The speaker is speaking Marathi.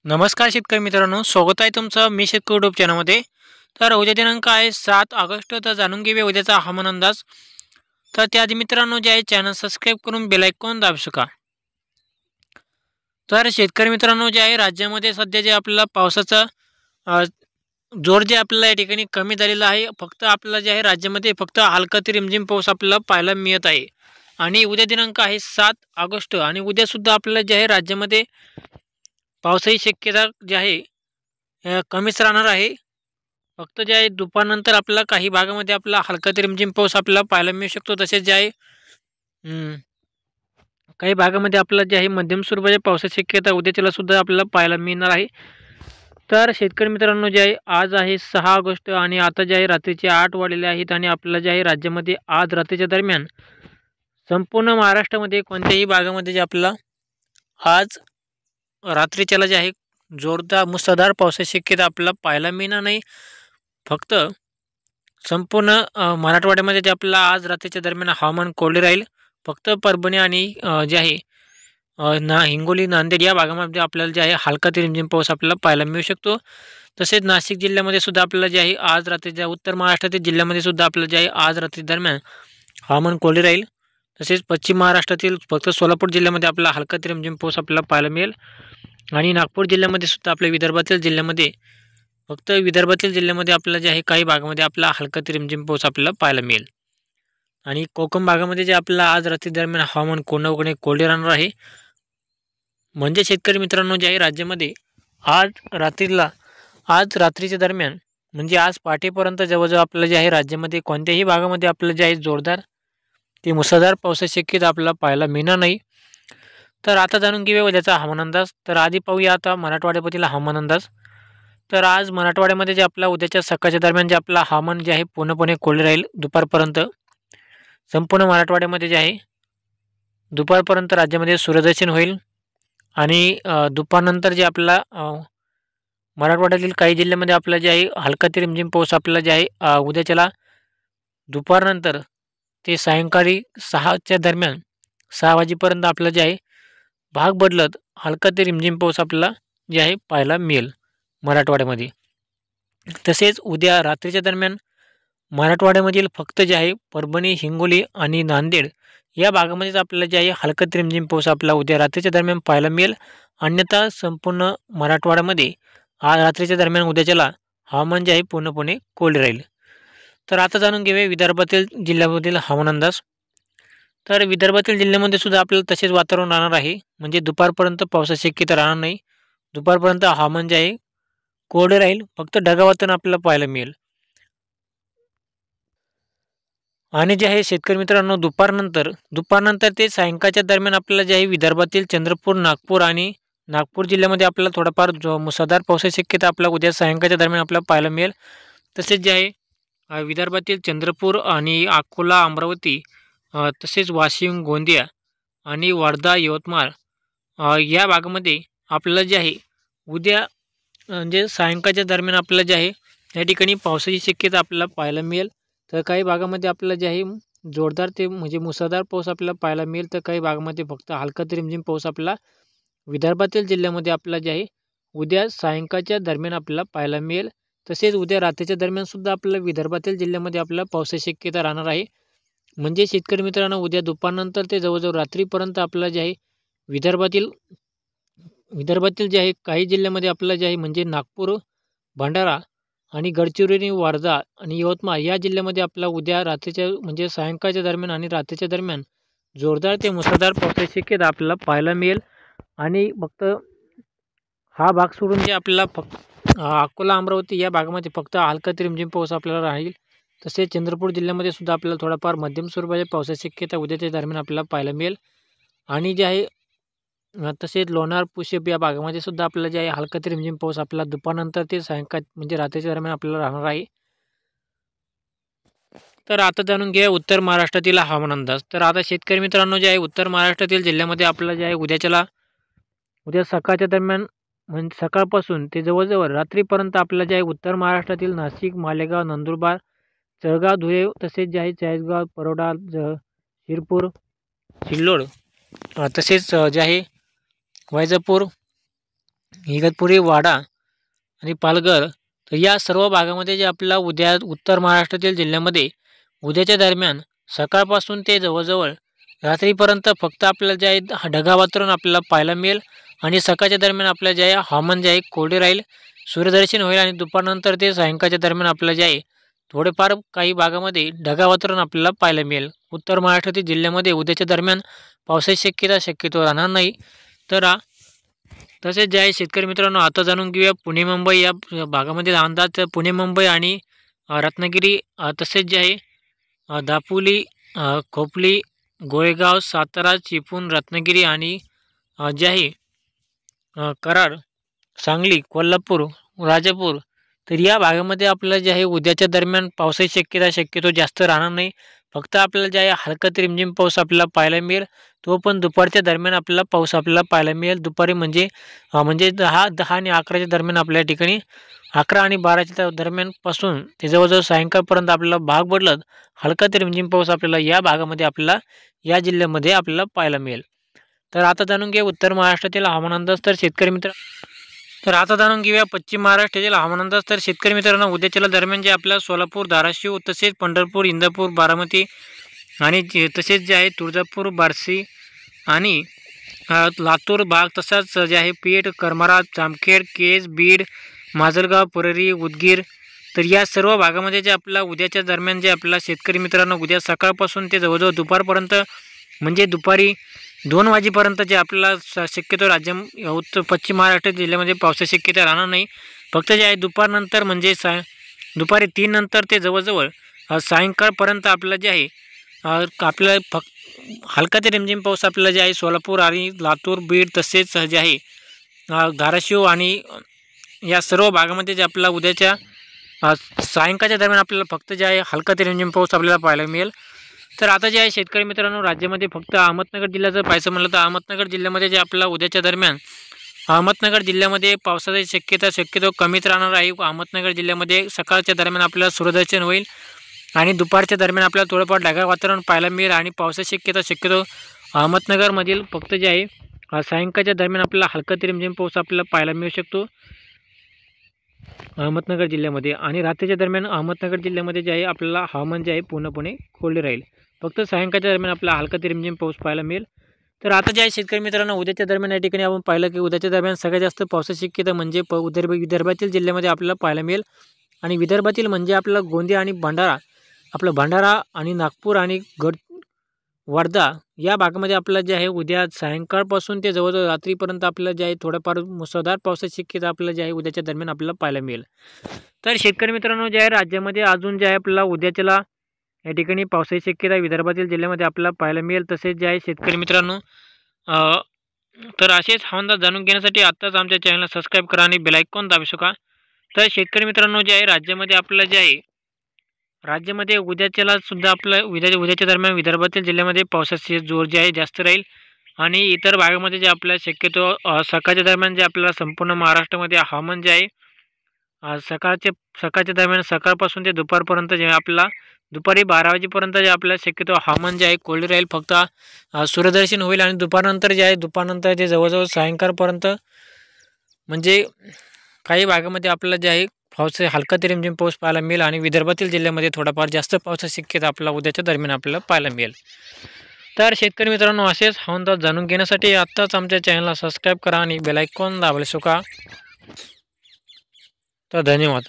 नमस्कार शेतकरी मित्रांनो, स्वागत आहे तुमचं मी शेतकरी यूट्यूब चॅनलमध्ये. तर उद्या दिनांक आहे 7 ऑगस्ट. तर जाणून घेऊया उद्याचा हवामान अंदाज. तर त्याआधी मित्रांनो जे आहे चॅनल सबस्क्राईब करून बेल आयकॉन दाबू शका. तर शेतकरी मित्रांनो जे आहे राज्यामध्ये सध्या जे आपल्याला पावसाचा अ, जोर जे आपल्याला या ठिकाणी कमी झालेला आहे. फक्त आपल्याला जे आहे राज्यामध्ये फक्त हलका ते रिमझिम पाऊस आपल्याला पाहायला मिळत आहे. आणि उद्या दिनांक आहे 7 ऑगस्ट आणि उद्यासुद्धा आपल्याला जे आहे राज्यामध्ये पावसाची शक्यता जी आहे कमीच राहणार आहे. फक्त जे आहे दुपारनंतर आपल्याला काही भागामध्ये आपला हलका ते रिमझिम पाऊस आपल्याला पाहायला मिळू शकतो. तसेच जे आहे अं, काही भागामध्ये आपल्याला जे आहे मध्यम स्वरूपाच्या पावसाची शक्यता उद्याच्याला सुद्धा आपल्याला पाहायला मिळणार आहे. तर शेतकरी मित्रांनो जे आहे आज आहे 6 ऑगस्ट आणि आता जे आहे रात्रीचे 8 वाजलेले आहेत आणि आपल्याला जे आहे राज्यामध्ये आज रात्रीच्या दरम्यान संपूर्ण महाराष्ट्रामध्ये कोणत्याही भागामध्ये जे आपल्याला आज रात्रीच्याला जे आहे जोरदार मुसळधार पावसाची शक्यता आपल्याला पाहायला मिळणार नाही. फक्त संपूर्ण मराठवाड्यामध्ये जे आपल्याला आज रात्रीच्या दरम्यान हवामान कोरडे राहील. फक्त परभणी आणि जे आहे हिंगोली, नांदेड या भागामध्ये आपल्याला जे आहे हलका ते रिमझिम पाऊस आपल्याला पाहायला मिळू शकतो. तसेच नाशिक जिल्ह्यामध्ये सुद्धा आपल्याला जे आहे आज रात्रीच्या उत्तर महाराष्ट्रातील जिल्ह्यामध्ये सुद्धा आपल्याला जे आहे आज रात्री दरम्यान हवामान कोरडे राहील. तसेच पश्चिम महाराष्ट्रातील फक्त सोलापूर जिल्ह्यामध्ये आपल्याला हलका ते रिमझिम पाऊस आपल्याला पाहायला मिळेल. आणि नागपूर जिल्ह्यामध्ये सुद्धा आपल्या विदर्भातील जिल्ह्यामध्ये फक्त विदर्भातील जिल्ह्यामध्ये आपल्याला जे आहे काही भागामध्ये आपला हलका ते रिमझिम पाऊस आपल्याला पाहायला मिळेल. आणि कोकण भागामध्ये जे आपल्याला आज रात्री दरम्यान हवामान पूर्णपणे कोरडे राहणार आहे. म्हणजे शेतकरी मित्रांनो जे आहे राज्यामध्ये आज रात्रीच्या दरम्यान म्हणजे आज पहाटेपर्यंत जवळजवळ आपल्याला जे आहे राज्यामध्ये कोणत्याही भागामध्ये आपल्याला जे आहे जोरदार ते मुसळधार पावसाची शक्यता आपल्याला पाहायला मिळणार नाही. तर आता जाणून घेऊया उद्याचा हवामान अंदाज. तर आधी पाहूया आता मराठवाड्यातील हवामान अंदाज. तर आज मराठवाड्यामध्ये जे आपला उद्याच्या सकाळच्या दरम्यान जे आपला हवामान जे आहे पूर्णपणे कोरडे राहील दुपारपर्यंत. संपूर्ण मराठवाड्यामध्ये जे आहे दुपारपर्यंत राज्यामध्ये सूर्यदर्शन होईल. आणि दुपारनंतर जे आपला मराठवाड्यातील काही जिल्ह्यामध्ये आपल्याला जे आहे हलका ते रिमझिम पाऊस आपल्याला जे आहे उद्याच्याला दुपारनंतर ते सायंकाळी 6च्या दरम्यान 6 वाजेपर्यंत आपल्याला जे आहे भाग बदलत हलका ते रिमझिम पाऊस आपल्याला जे आहे पाहायला मिळेल मराठवाड्यामध्ये. तसेच उद्या रात्रीच्या दरम्यान मराठवाड्यामधील फक्त जे आहे परभणी, हिंगोली आणि नांदेड या भागामध्येच आपल्याला जे आहे हलका ते रिमझिम पाऊस आपल्याला उद्या रात्रीच्या दरम्यान पाहायला मिळेल. अन्यथा संपूर्ण मराठवाड्यामध्ये आज रात्रीच्या दरम्यान उद्याच्याला हवामान जे आहे पूर्णपणे कोरडे राहील. तर आता जाणून घेऊया विदर्भातील जिल्ह्यामधील हवामान अंदाज. तर विदर्भातील जिल्ह्यामध्ये सुद्धा आपल्याला तसेच वातावरण राहणार आहे. म्हणजे दुपारपर्यंत पावसाची शक्यता राहणार नाही. दुपारपर्यंत हवामान जे आहे कोरडे राहील. फक्त ढगाळ वातावरण आपल्याला पाहायला मिळेल. आणि जे आहे शेतकरी मित्रांनो दुपारनंतर ते सायंकाळच्या दरम्यान आपल्याला जे आहे विदर्भातील चंद्रपूर, नागपूर आणि नागपूर जिल्ह्यामध्ये आपल्याला थोडाफार मुसळधार पावसाची शक्यता आपल्याला उद्या सायंकाळच्या दरम्यान आपल्याला पाहायला मिळेल. तसेच जे आहे विदर्भातील चंद्रपूर आणि अकोला, अमरावती तसेच वाशिम, गोंदिया आणि वर्धा, यवतमाळ या भागामध्ये आपल्याला जे आहे उद्या म्हणजे सायंकाळच्या दरम्यान आपल्याला जे आहे या ठिकाणी पावसाची शक्यता आपल्याला पाहायला मिळेल. तर काही भागामध्ये आपल्याला जे आहे जोरदार ते म्हणजे मुसळधार पाऊस आपल्याला पाहायला मिळेल. तर काही भागामध्ये फक्त हलका ते रिमझिम पाऊस आपल्याला विदर्भातील जिल्ह्यामध्ये आपल्याला जे आहे उद्या सायंकाळच्या दरम्यान आपल्याला पाहायला मिळेल. तसेच उद्या रात्रीच्या दरम्यान सुद्धा आपल्याला विदर्भातील जिल्ह्यामध्ये आपल्याला पावसाची शक्यता राहणार आहे. म्हणजे शेतकरी मित्रांनो उद्या दुपारनंतर ते जवळजवळ रात्रीपर्यंत आपल्याला जे आहे विदर्भातील विदर्भातील जे आहे काही जिल्ह्यामध्ये आपल्याला जे आहे म्हणजे नागपूर, भंडारा आणि गडचिरोली, वर्धा आणि यवतमाळ या जिल्ह्यामध्ये आपल्याला उद्या रात्रीच्या म्हणजे सायंकाळच्या दरम्यान आणि रात्रीच्या दरम्यान जोरदार ते मुसळधार पावसाची शक्यता आपल्याला पाहायला मिळेल. आणि फक्त हा भाग सोडून जे आपल्याला फक्त अकोला, अमरावती या भागामध्ये फक्त हलका ते रिमझिम पाऊस आपल्याला राहील. तसेच चंद्रपूर जिल्ह्यामध्ये सुद्धा आपल्याला थोडाफार मध्यम स्वरूपाच्या पावसाची शक्यता उद्याच्या दरम्यान आपल्याला पाहायला मिळेल. आणि जे आहे तसेच लोणार, पुशेब या भागामध्ये सुद्धा आपल्याला जे आहे हलका ते रिमझिम पाऊस आपल्याला दुपारनंतर ते सायंकाळ म्हणजे रात्रीच्या दरम्यान आपल्याला राहणार आहे. तर आता जाणून घ्या उत्तर महाराष्ट्रातील हवामान अंदाज. तर आता शेतकरी मित्रांनो जे आहे उत्तर महाराष्ट्रातील जिल्ह्यामध्ये आपल्याला जे आहे उद्या सकाळच्या दरम्यान म्हणजे सकाळपासून ते जवळजवळ रात्रीपर्यंत आपल्याला जे आहे उत्तर महाराष्ट्रातील नाशिक, मालेगाव, नंदुरबार, जळगाव, धुळे तसेच जे आहे चाळीसगाव, परोडा, शिरपूर, सिल्लोड तसेच जे आहे वैजापूर इगतपुरी, वाडा आणि पालघर, तर या सर्व भागामध्ये जे आपल्याला उद्या उत्तर महाराष्ट्रातील जिल्ह्यामध्ये उद्याच्या दरम्यान सकाळपासून ते जवळजवळ रात्रीपर्यंत फक्त आपल्याला जे आहे ढगाळ वातावरण आपल्याला पाहायला मिळेल आणि सकाळच्या दरम्यान आपल्याला जे आहे हवामान जे आहे कोरडे राहील, सूर्यदर्शन होईल आणि दुपारनंतर ते सायंकाळच्या दरम्यान आपल्याला जे आहे थोडेफार काही भागामध्ये ढगाळ वातावरण आपल्याला पाहायला मिळेल. उत्तर महाराष्ट्रातील जिल्ह्यामध्ये उद्याच्या दरम्यान पावसाची शक्यतो राहणार नाही. तर तसेच जे आहे शेतकरी मित्रांनो, आता जाणून घेऊया पुणे मुंबई या भागामधील अंदाज. तर पुणे मुंबई आणि रत्नागिरी, तसेच जे आहे दापोली, खोपोली, गोरेगाव, सातारा, चिपळूण, रत्नागिरी आणि जे आहे कराड, सांगली, कोल्हापूर, राजापूर, तर या भागामध्ये आपल्याला जे आहे उद्याच्या दरम्यान पावसाची शक्यतो जास्त राहणार नाही. फक्त आपल्याला जे आहे हलका ते रिमझिम पाऊस आपल्याला पाहायला मिळेल. तो पण दुपारच्या दरम्यान आपल्याला पाऊस आपल्याला पाहायला मिळेल. दुपारी म्हणजे 10 आणि 11च्या दरम्यान आपल्या ठिकाणी 11 आणि 12च्या दरम्यानपासून ते जवळजवळ सायंकाळपर्यंत आपल्याला भाग बदलत हलका ते रिमझिम पाऊस आपल्याला या भागामध्ये आपल्याला या जिल्ह्यामध्ये आपल्याला पाहायला मिळेल. तर आता जाणून घेऊया उत्तर महाराष्ट्रातील हवामान अंदाज. तर आता जाणून घेऊया पश्चिम महाराष्ट्रातील हवामान अंदाज. तर शेतकरी मित्रांनो, उद्याच्या दरम्यान जे आपल्याला सोलापूर, धाराशिव, तसेच पंढरपूर, इंदापूर, बारामती आणि तसेच जे आहे तुळजापूर, बार्शी आणि लातूर भाग, तसाच जे आहे पेठ, करमाळा, जामखेड, केज, बीड, माजलगाव, परळी, उदगीर, तर या सर्व भागामध्ये जे आपल्याला उद्याच्या दरम्यान जे आपल्याला शेतकरी मित्रांनो उद्या सकाळपासून ते जवळजवळ दुपारपर्यंत म्हणजे दुपारी 2 वाजेपर्यंत जे आपल्याला शक्यतो उत्तर पश्चिम महाराष्ट्र जिल्ह्यामध्ये पावसाची शक्यता राहणार नाही. फक्त जे आहे दुपारनंतर म्हणजे दुपारी 3 नंतर ते जवळजवळ सायंकाळपर्यंत आपल्याला जे आहे आपल्याला फक्त हलका ते रिमझिम पाऊस आपल्याला जे आहे सोलापूर आणि लातूर, बीड, तसेच जे आहे धाराशिव आणि या सर्व भागामध्ये जे आपल्याला उद्याच्या सायंकाळच्या दरम्यान आपल्याला फक्त जे आहे हलका ते रिमझिम पाऊस आपल्याला पाहायला मिळेल. तर आता जे आहे शेतकरी मित्रांनो, राज्यामध्ये फक्त अहमदनगर जिल्ह्याचं पाहायचं म्हटलं तर अहमदनगर जिल्ह्यामध्ये जे आपल्याला उद्याच्या दरम्यान अहमदनगर जिल्ह्यामध्ये पावसाची शक्यतो कमीच राहणार आहे. अहमदनगर जिल्ह्यामध्ये सकाळच्या दरम्यान आपल्याला सूर्यदर्शन होईल आणि दुपारच्या दरम्यान आपल्याला थोडंफार ढगाळ वातावरण पाहायला मिळेल आणि पावसाची शक्यतो अहमदनगरमधील फक्त जे आहे सायंकाळच्या दरम्यान आपल्याला हलका ते रिमझिम पाऊस आपल्याला पाहायला मिळू शकतो अहमदनगर जिल्ह्यामध्ये. आणि रात्रीच्या दरम्यान अहमदनगर जिल्ह्यामध्ये जे आहे आपल्याला हवामान जे आहे पूर्णपणे कोरडे राहील. फक्त सायंकाळच्या दरम्यान आपल्याला हलका ते रिमझिम पाऊस पाहायला मिळेल. तर आता जे आहे शेतकरी मित्रांनो, उद्याच्या दरम्यान या ठिकाणी आपण पाहिलं की उद्याच्या दरम्यान सगळ्यात जास्त पावसाची शक्यता म्हणजे विदर्भातील जिल्ह्यामध्ये आपल्याला पाहायला मिळेल. आणि विदर्भातील म्हणजे आपल्याला गोंदिया आणि भंडारा आणि नागपूर आणि वर्धा या भागामध्ये आपल्याला जे आहे उद्या सायंकाळपासून ते जवळजवळ रात्रीपर्यंत आपल्याला जे आहे थोडंफार मुसळधार पावसाची शक्यता आपल्याला जे आहे उद्याच्या दरम्यान आपल्याला पाहायला मिळेल. तर शेतकरी मित्रांनो, जे आहे राज्यामध्ये अजून जे आहे आपल्याला उद्याच्याला या ठिकाणी पावसाची शक्यता विदर्भातील जिल्ह्यामध्ये आपल्याला पाहायला मिळेल. तसेच जे आहे शेतकरी मित्रांनो, तर असेच हवामान जाणून घेण्यासाठी आत्ताच आमच्या चॅनलला सबस्क्राईब करा आणि बेल आयकॉन दाबू शका. तर शेतकरी मित्रांनो, जे आहे राज्यामध्ये आपल्याला जे आहे राज्यामध्ये उद्याच्याला सुद्धा आपलं उद्याच्या दरम्यान विदर्भातील जिल्ह्यामध्ये पावसाचे जोर जे आहे जास्त राहील आणि इतर भागामध्ये जे आपल्याला शक्यतो सकाळच्या दरम्यान जे आपल्याला संपूर्ण महाराष्ट्रामध्ये हवामान जे आहे सकाळच्या दरम्यान सकाळपासून ते दुपारपर्यंत जे आपल्याला दुपारी 12 वाजेपर्यंत जे आपल्याला शक्यतो हवामान जे आहे कोरडे राहील. फक्त सूर्यदर्शन होईल आणि दुपारनंतर जे जवळजवळ सायंकाळपर्यंत म्हणजे काही भागामध्ये आपल्याला जे आहे पावसाचा हलका ते रिमझिम पाऊस पाहायला मिळेल आणि विदर्भातील जिल्ह्यामध्ये थोडाफार जास्त पावसाची शक्यता आपल्याला उद्याच्या दरम्यान आपल्याला पाहायला मिळेल. तर शेतकरी मित्रांनो, असेच हवामान जाणून घेण्यासाठी आत्ताच आमच्या चॅनलला सबस्क्राईब करा आणि बेल आयकॉन दाबायला शिका. तर धन्यवाद.